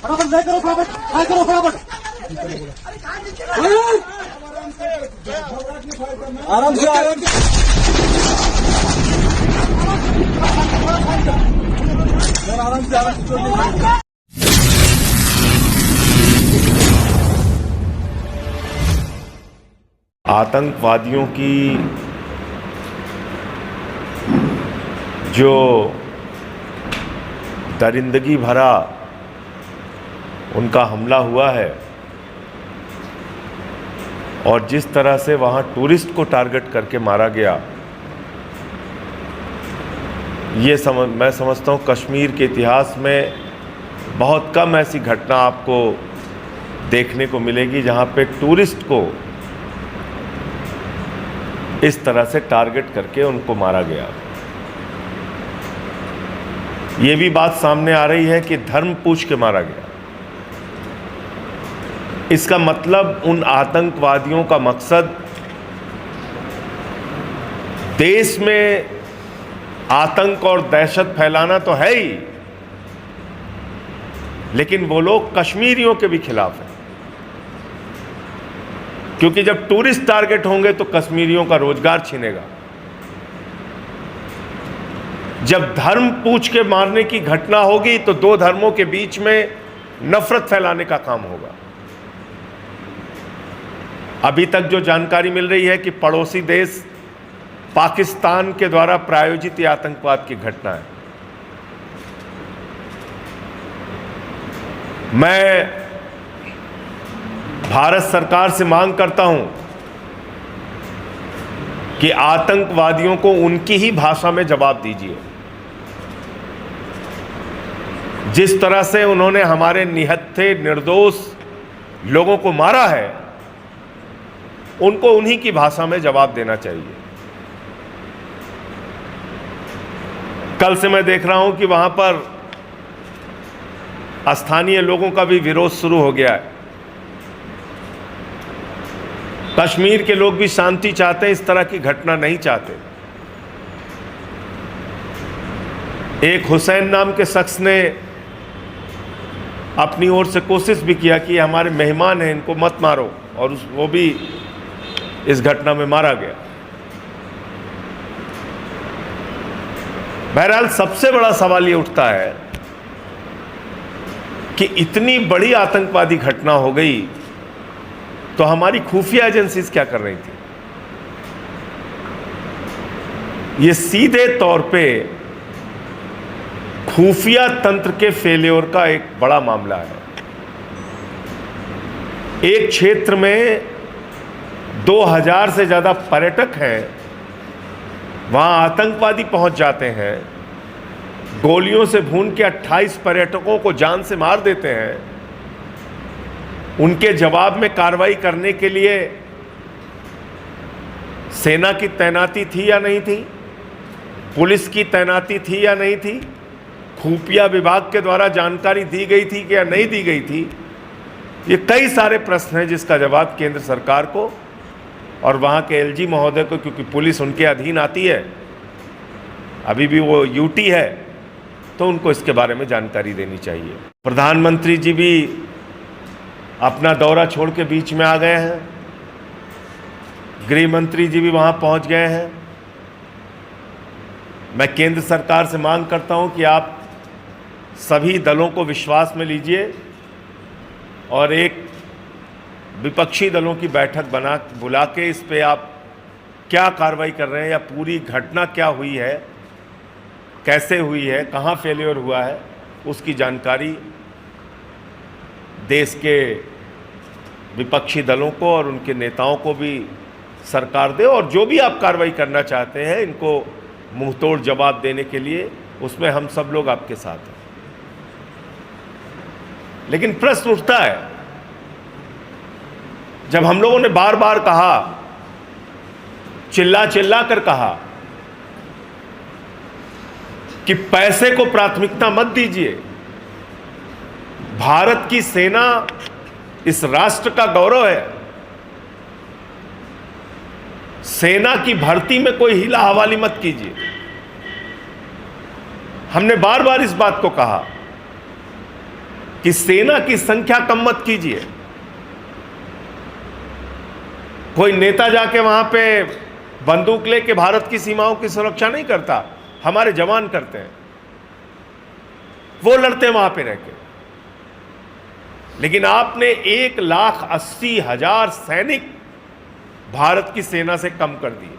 फटाफट नहीं करो, फटाफट नहीं करो, फटाफट आराम से आतंकवादियों की जो दरिंदगी भरा उनका हमला हुआ है और जिस तरह से वहाँ टूरिस्ट को टारगेट करके मारा गया, मैं समझता हूँ कश्मीर के इतिहास में बहुत कम ऐसी घटना आपको देखने को मिलेगी जहाँ पे टूरिस्ट को इस तरह से टारगेट करके उनको मारा गया। ये भी बात सामने आ रही है कि धर्म पूछ के मारा गया। इसका मतलब उन आतंकवादियों का मकसद देश में आतंक और दहशत फैलाना तो है ही, लेकिन वो लोग कश्मीरियों के भी खिलाफ हैं, क्योंकि जब टूरिस्ट टारगेट होंगे तो कश्मीरियों का रोजगार छिनेगा। जब धर्म पूछ के मारने की घटना होगी तो दो धर्मों के बीच में नफरत फैलाने का काम होगा। अभी तक जो जानकारी मिल रही है कि पड़ोसी देश पाकिस्तान के द्वारा प्रायोजित यह आतंकवाद की घटना है। मैं भारत सरकार से मांग करता हूं कि आतंकवादियों को उनकी ही भाषा में जवाब दीजिए। जिस तरह से उन्होंने हमारे निहत्थे निर्दोष लोगों को मारा है, उनको उन्हीं की भाषा में जवाब देना चाहिए। कल से मैं देख रहा हूं कि वहां पर स्थानीय लोगों का भी विरोध शुरू हो गया है। कश्मीर के लोग भी शांति चाहते हैं, इस तरह की घटना नहीं चाहते। एक हुसैन नाम के शख्स ने अपनी ओर से कोशिश भी किया कि हमारे मेहमान हैं, इनको मत मारो, और वो भी इस घटना में मारा गया। बहरहाल सबसे बड़ा सवाल ये उठता है कि इतनी बड़ी आतंकवादी घटना हो गई तो हमारी खुफिया एजेंसीज क्या कर रही थी? ये सीधे तौर पे खुफिया तंत्र के फेल्योर का एक बड़ा मामला है। एक क्षेत्र में 2000 से ज़्यादा पर्यटक हैं, वहाँ आतंकवादी पहुँच जाते हैं, गोलियों से भून के 28 पर्यटकों को जान से मार देते हैं। उनके जवाब में कार्रवाई करने के लिए सेना की तैनाती थी या नहीं थी, पुलिस की तैनाती थी या नहीं थी, खुफिया विभाग के द्वारा जानकारी दी गई थी कि या नहीं दी गई थी? ये कई सारे प्रश्न हैं जिसका जवाब केंद्र सरकार को और वहाँ के एलजी महोदय को, क्योंकि पुलिस उनके अधीन आती है, अभी भी वो यूटी है, तो उनको इसके बारे में जानकारी देनी चाहिए। प्रधानमंत्री जी भी अपना दौरा छोड़ के बीच में आ गए हैं, गृह मंत्री जी भी वहाँ पहुँच गए हैं। मैं केंद्र सरकार से मांग करता हूँ कि आप सभी दलों को विश्वास में लीजिए और एक विपक्षी दलों की बैठक बुला के इस पे आप क्या कार्रवाई कर रहे हैं या पूरी घटना क्या हुई है, कैसे हुई है, कहाँ फेलियर हुआ है, उसकी जानकारी देश के विपक्षी दलों को और उनके नेताओं को भी सरकार दे। और जो भी आप कार्रवाई करना चाहते हैं, इनको मुंहतोड़ जवाब देने के लिए, उसमें हम सब लोग आपके साथ हैं। लेकिन प्रश्न उठता है, जब हम लोगों ने बार बार कहा, चिल्ला चिल्ला कर कहा कि पैसे को प्राथमिकता मत दीजिए, भारत की सेना इस राष्ट्र का गौरव है, सेना की भर्ती में कोई हीला हवाली मत कीजिए। हमने बार बार इस बात को कहा, कि सेना की संख्या कम मत कीजिए। कोई नेता जाके वहां पे बंदूक लेके भारत की सीमाओं की सुरक्षा नहीं करता, हमारे जवान करते हैं, वो लड़ते हैं वहां पे रह के। लेकिन आपने 1,80,000 सैनिक भारत की सेना से कम कर दिए।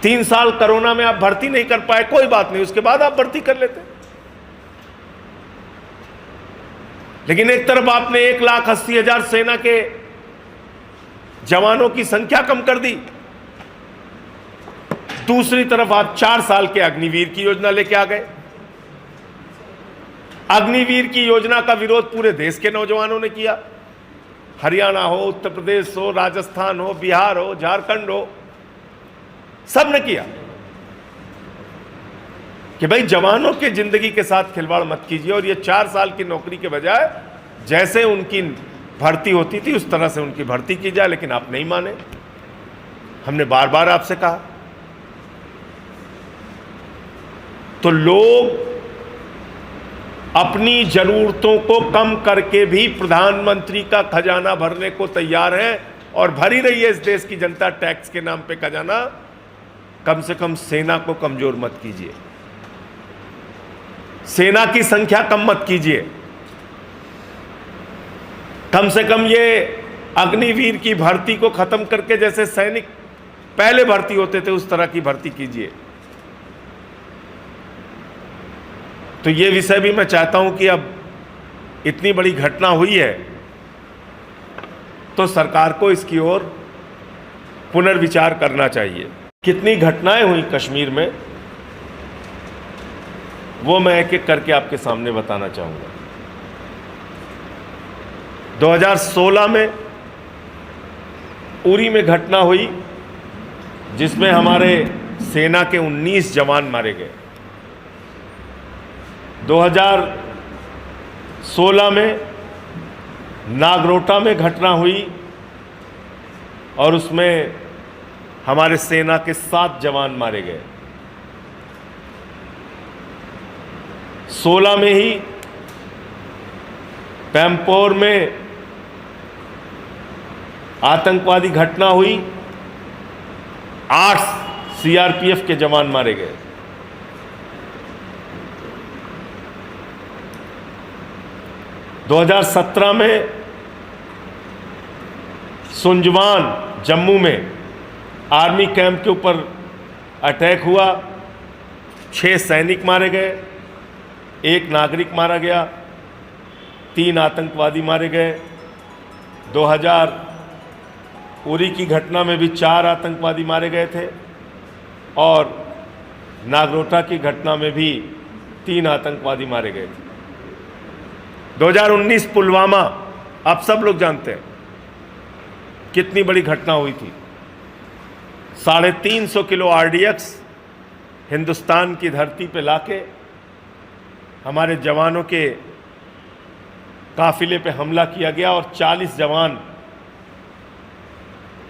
3 साल कोरोना में आप भर्ती नहीं कर पाए, कोई बात नहीं, उसके बाद आप भर्ती कर लेते। लेकिन एक तरफ आपने 1,80,000 सेना के जवानों की संख्या कम कर दी, दूसरी तरफ आप 4 साल के अग्निवीर की योजना लेके आ गए। अग्निवीर की योजना का विरोध पूरे देश के नौजवानों ने किया, हरियाणा हो, उत्तर प्रदेश हो, राजस्थान हो, बिहार हो, झारखंड हो, सब ने किया कि भाई जवानों के जिंदगी के साथ खिलवाड़ मत कीजिए, और ये 4 साल की नौकरी के बजाय जैसे उनकी भर्ती होती थी उस तरह से उनकी भर्ती की जाए। लेकिन आप नहीं माने, हमने बार बार आपसे कहा। तो लोग अपनी जरूरतों को कम करके भी प्रधानमंत्री का खजाना भरने को तैयार है, और भर ही रही है इस देश की जनता टैक्स के नाम पे खजाना। कम से कम सेना को कमजोर मत कीजिए, सेना की संख्या कम मत कीजिए, कम से कम ये अग्निवीर की भर्ती को खत्म करके जैसे सैनिक पहले भर्ती होते थे उस तरह की भर्ती कीजिए। तो ये विषय भी मैं चाहता हूं कि अब इतनी बड़ी घटना हुई है तो सरकार को इसकी ओर पुनर्विचार करना चाहिए। कितनी घटनाएं हुई कश्मीर में वो मैं एक एक करके आपके सामने बताना चाहूंगा। 2016 में उरी में घटना हुई जिसमें हमारे सेना के 19 जवान मारे गए। 2016 में नागरोटा में घटना हुई और उसमें हमारे सेना के 7 जवान मारे गए। 16 में ही पैम्पोर में आतंकवादी घटना हुई, 8 सीआरपीएफ के जवान मारे गए। 2017 में सुंजवान जम्मू में आर्मी कैंप के ऊपर अटैक हुआ, 6 सैनिक मारे गए, 1 नागरिक मारा गया, 3 आतंकवादी मारे गए। 2000 उरी की घटना में भी 4 आतंकवादी मारे गए थे और नागरोटा की घटना में भी 3 आतंकवादी मारे गए थे। 2019 पुलवामा, आप सब लोग जानते हैं कितनी बड़ी घटना हुई थी। 350 किलो आरडीएक्स हिंदुस्तान की धरती पे लाके हमारे जवानों के काफिले पे हमला किया गया और 40 जवान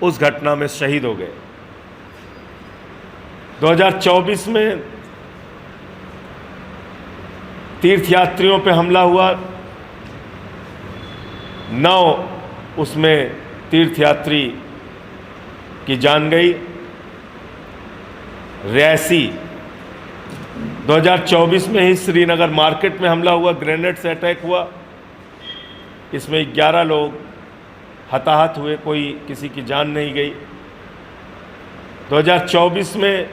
उस घटना में शहीद हो गए। 2024 में तीर्थयात्रियों पे हमला हुआ, 9 उसमें तीर्थयात्री की जान गई। रियासी 2024 में ही श्रीनगर मार्केट में हमला हुआ, ग्रेनेड से अटैक हुआ, इसमें 11 लोग हताहत हुए, कोई किसी की जान नहीं गई। 2024 में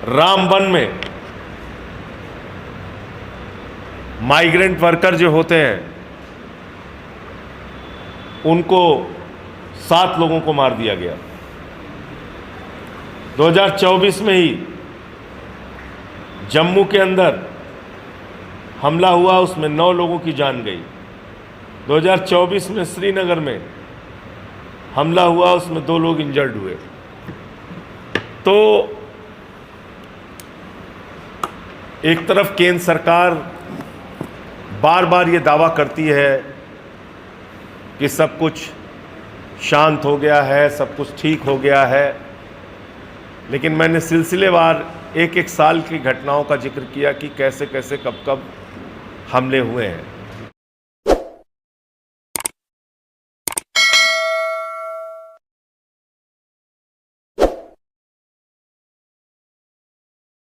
रामबन में माइग्रेंट वर्कर जो होते हैं उनको 7 लोगों को मार दिया गया। 2024 में ही जम्मू के अंदर हमला हुआ, उसमें 9 लोगों की जान गई। 2024 में श्रीनगर में हमला हुआ, उसमें 2 लोग इंजर्ड हुए। तो एक तरफ केंद्र सरकार बार बार ये दावा करती है कि सब कुछ शांत हो गया है, सब कुछ ठीक हो गया है, लेकिन मैंने सिलसिलेवार एक एक साल की घटनाओं का जिक्र किया कि कैसे कैसे कब कब हमले हुए हैं।